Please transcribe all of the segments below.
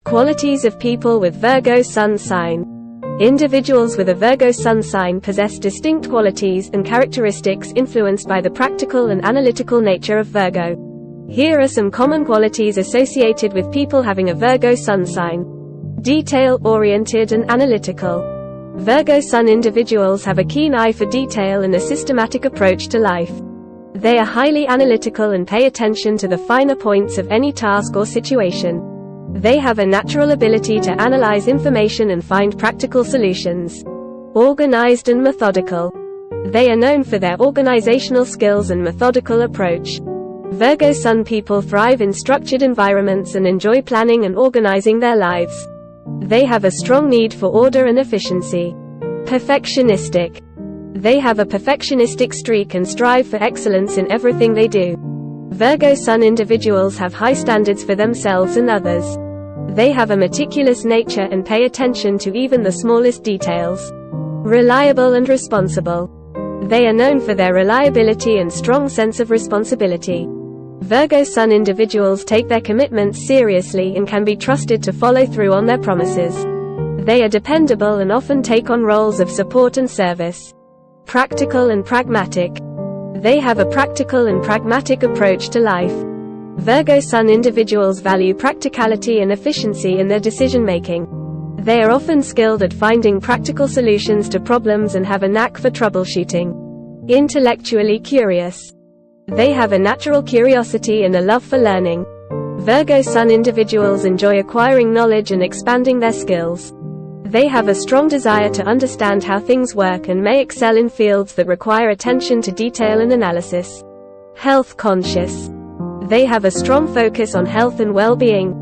Qualities of people with Virgo Sun Sign. Individuals with a Virgo Sun Sign possess distinct qualities and characteristics influenced by the practical and analytical nature of Virgo. Here are some common qualities associated with people having a Virgo Sun Sign. Detail-oriented and analytical. Virgo Sun individuals have a keen eye for detail and a systematic approach to life. They are highly analytical and pay attention to the finer points of any task or situation. They have a natural ability to analyze information and find practical solutions. Organized and methodical. They are known for their organizational skills and methodical approach. Virgo Sun people thrive in structured environments and enjoy planning and organizing their lives. They have a strong need for order and efficiency. Perfectionistic. They have a perfectionistic streak and strive for excellence in everything they do. Virgo Sun individuals have high standards for themselves and others. They have a meticulous nature and pay attention to even the smallest details. Reliable and responsible. They are known for their reliability and strong sense of responsibility. Virgo Sun individuals take their commitments seriously and can be trusted to follow through on their promises. They are dependable and often take on roles of support and service. Practical and pragmatic. They have a practical and pragmatic approach to life. Virgo Sun individuals value practicality and efficiency in their decision-making. They are often skilled at finding practical solutions to problems and have a knack for troubleshooting. Intellectually curious. They have a natural curiosity and a love for learning. Virgo Sun individuals enjoy acquiring knowledge and expanding their skills. They have a strong desire to understand how things work and may excel in fields that require attention to detail and analysis. Health conscious. They have a strong focus on health and well-being.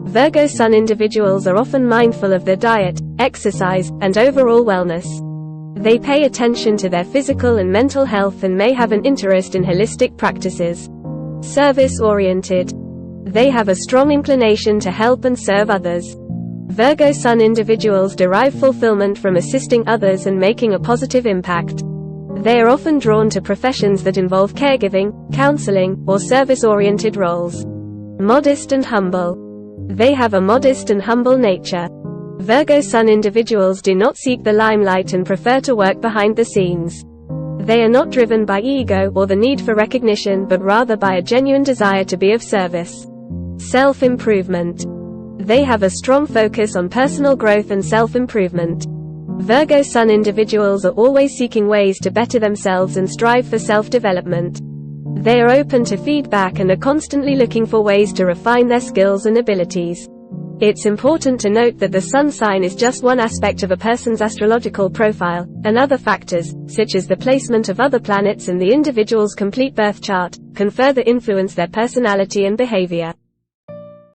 Virgo Sun individuals are often mindful of their diet, exercise, and overall wellness. They pay attention to their physical and mental health and may have an interest in holistic practices. Service-oriented. They have a strong inclination to help and serve others. Virgo Sun individuals derive fulfillment from assisting others and making a positive impact. They are often drawn to professions that involve caregiving, counseling, or service-oriented roles. Modest and humble. They have a modest and humble nature. Virgo Sun individuals do not seek the limelight and prefer to work behind the scenes. They are not driven by ego or the need for recognition but rather by a genuine desire to be of service. Self-improvement. They have a strong focus on personal growth and self-improvement. Virgo Sun individuals are always seeking ways to better themselves and strive for self-development. They are open to feedback and are constantly looking for ways to refine their skills and abilities. It's important to note that the sun sign is just one aspect of a person's astrological profile, and other factors, such as the placement of other planets and the individual's complete birth chart, can further influence their personality and behavior.